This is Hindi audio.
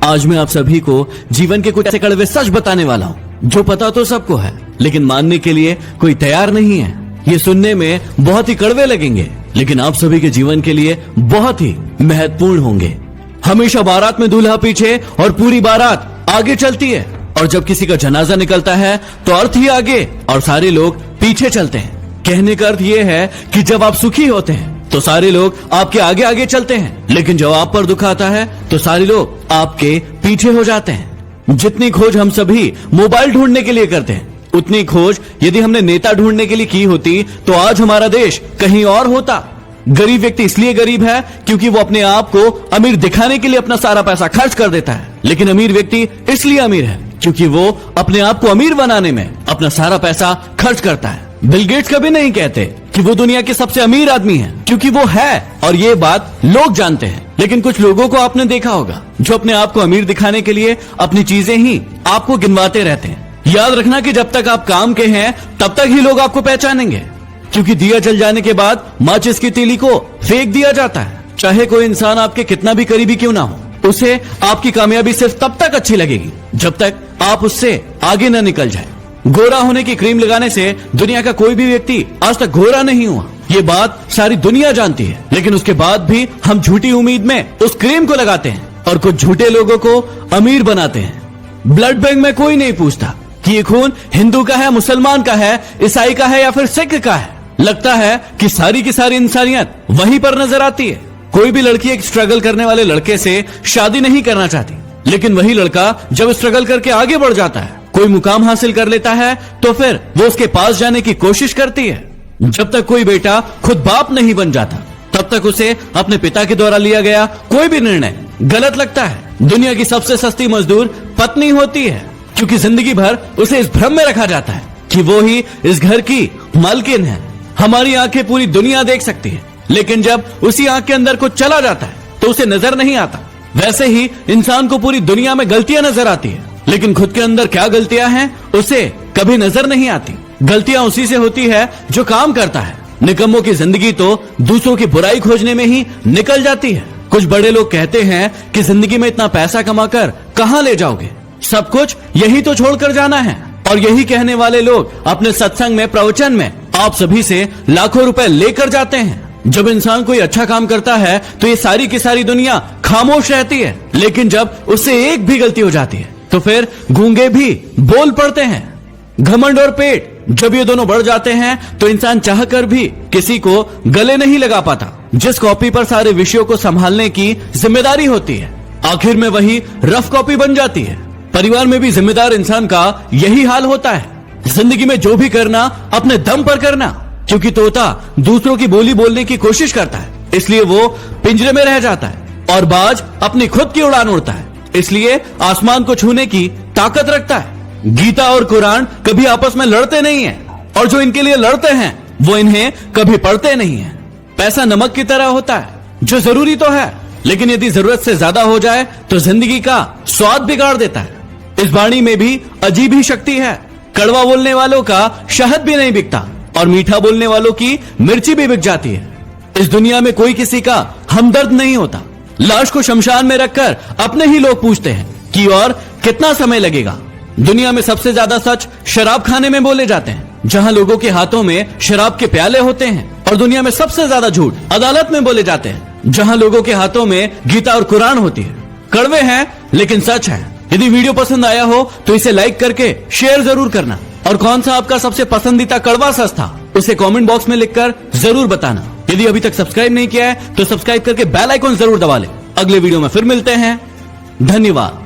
आज मैं आप सभी को जीवन के कुछ ऐसे कड़वे सच बताने वाला हूँ जो पता तो सबको है, लेकिन मानने के लिए कोई तैयार नहीं है। ये सुनने में बहुत ही कड़वे लगेंगे, लेकिन आप सभी के जीवन के लिए बहुत ही महत्वपूर्ण होंगे। हमेशा बारात में दूल्हा पीछे और पूरी बारात आगे चलती है, और जब किसी का जनाजा निकलता है तो अर्थ ही आगे और सारे लोग पीछे चलते हैं। कहने का अर्थ ये है कि जब आप सुखी होते हैं तो सारे लोग आपके आगे आगे चलते हैं, लेकिन जब आप पर दुख आता है तो सारे लोग आपके पीछे हो जाते हैं। जितनी खोज हम सभी मोबाइल ढूंढने के लिए करते हैं, उतनी खोज यदि हमने नेता ढूंढने के लिए की होती तो आज हमारा देश कहीं और होता। गरीब व्यक्ति इसलिए गरीब है क्योंकि वो अपने आप को अमीर दिखाने के लिए अपना सारा पैसा खर्च कर देता है, लेकिन अमीर व्यक्ति इसलिए अमीर है क्योंकि वो अपने आप को अमीर बनाने में अपना सारा पैसा खर्च करता है। बिल गेट्स कभी नहीं कहते कि वो दुनिया के सबसे अमीर आदमी है, क्योंकि वो है और ये बात लोग जानते हैं। लेकिन कुछ लोगों को आपने देखा होगा जो अपने आप को अमीर दिखाने के लिए अपनी चीजें ही आपको गिनवाते रहते हैं। याद रखना कि जब तक आप काम के हैं तब तक ही लोग आपको पहचानेंगे, क्योंकि दिया जल जाने के बाद माचिस की तीली को फेंक दिया जाता है। चाहे कोई इंसान आपके कितना भी करीबी क्यों ना हो, उसे आपकी कामयाबी सिर्फ तब तक अच्छी लगेगी जब तक आप उससे आगे न निकल जाए। गोरा होने की क्रीम लगाने से दुनिया का कोई भी व्यक्ति आज तक गोरा नहीं हुआ, ये बात सारी दुनिया जानती है, लेकिन उसके बाद भी हम झूठी उम्मीद में उस क्रीम को लगाते हैं और कुछ झूठे लोगों को अमीर बनाते हैं। ब्लड बैंक में कोई नहीं पूछता कि ये खून हिंदू का है, मुसलमान का है, ईसाई का है या फिर सिख का है। लगता है कि सारी की सारी इंसानियत वहीं पर नजर आती है। कोई भी लड़की एक स्ट्रगल करने वाले लड़के से शादी नहीं करना चाहती, लेकिन वही लड़का जब स्ट्रगल करके आगे बढ़ जाता है, कोई मुकाम हासिल कर लेता है, तो फिर वो उसके पास जाने की कोशिश करती है। जब तक कोई बेटा खुद बाप नहीं बन जाता तब तक उसे अपने पिता के द्वारा लिया गया कोई भी निर्णय गलत लगता है। दुनिया की सबसे सस्ती मजदूर पत्नी होती है, क्योंकि जिंदगी भर उसे इस भ्रम में रखा जाता है कि वो ही इस घर की मालकिन है। हमारी आंखें पूरी दुनिया देख सकती है, लेकिन जब उसी आंख के अंदर कुछ चला जाता है तो उसे नजर नहीं आता। वैसे ही इंसान को पूरी दुनिया में गलतियां नजर आती है, लेकिन खुद के अंदर क्या गलतियां हैं उसे कभी नजर नहीं आती। गलतियां उसी से होती है जो काम करता है। निकम्मों की जिंदगी तो दूसरों की बुराई खोजने में ही निकल जाती है। कुछ बड़े लोग कहते हैं कि जिंदगी में इतना पैसा कमाकर कहां ले जाओगे, सब कुछ यही तो छोड़कर जाना है। और यही कहने वाले लोग अपने सत्संग में, प्रवचन में आप सभी से लाखों रुपए लेकर जाते हैं। जब इंसान कोई अच्छा काम करता है तो ये सारी की सारी दुनिया खामोश रहती है, लेकिन जब उससे एक भी गलती हो जाती है तो फिर गूंगे भी बोल पड़ते हैं। घमंड और पेट जब ये दोनों बढ़ जाते हैं तो इंसान चाहकर भी किसी को गले नहीं लगा पाता। जिस कॉपी पर सारे विषयों को संभालने की जिम्मेदारी होती है, आखिर में वही रफ कॉपी बन जाती है। परिवार में भी जिम्मेदार इंसान का यही हाल होता है। जिंदगी में जो भी करना अपने दम पर करना, क्योंकि तोता दूसरों की बोली बोलने की कोशिश करता है, इसलिए वो पिंजरे में रह जाता है, और बाज अपनी खुद की उड़ान उड़ता है, इसलिए आसमान को छूने की ताकत रखता है। गीता और कुरान कभी आपस में लड़ते नहीं हैं, और जो इनके लिए लड़ते हैं वो इन्हें कभी पढ़ते नहीं हैं। पैसा नमक की तरह होता है जो जरूरी तो है, लेकिन यदि जरूरत से ज्यादा हो जाए तो जिंदगी का स्वाद बिगाड़ देता है। इस वाणी में भी अजीब ही शक्ति है। कड़वा बोलने वालों का शहद भी नहीं बिकता, और मीठा बोलने वालों की मिर्ची भी बिक जाती है। इस दुनिया में कोई किसी का हमदर्द नहीं होता। लाश को शमशान में रखकर अपने ही लोग पूछते हैं कि और कितना समय लगेगा। दुनिया में सबसे ज्यादा सच शराब खाने में बोले जाते हैं, जहां लोगों के हाथों में शराब के प्याले होते हैं, और दुनिया में सबसे ज्यादा झूठ अदालत में बोले जाते हैं, जहां लोगों के हाथों में गीता और कुरान होती है। कड़वे हैं लेकिन सच है। यदि वीडियो पसंद आया हो तो इसे लाइक करके शेयर जरूर करना, और कौन सा आपका सबसे पसंदीदा कड़वा सच था उसे कमेंट बॉक्स में लिखकर जरूर बताना। यदि अभी तक सब्सक्राइब नहीं किया है तो सब्सक्राइब करके बेल आइकन जरूर दबा लें। अगले वीडियो में फिर मिलते हैं। धन्यवाद।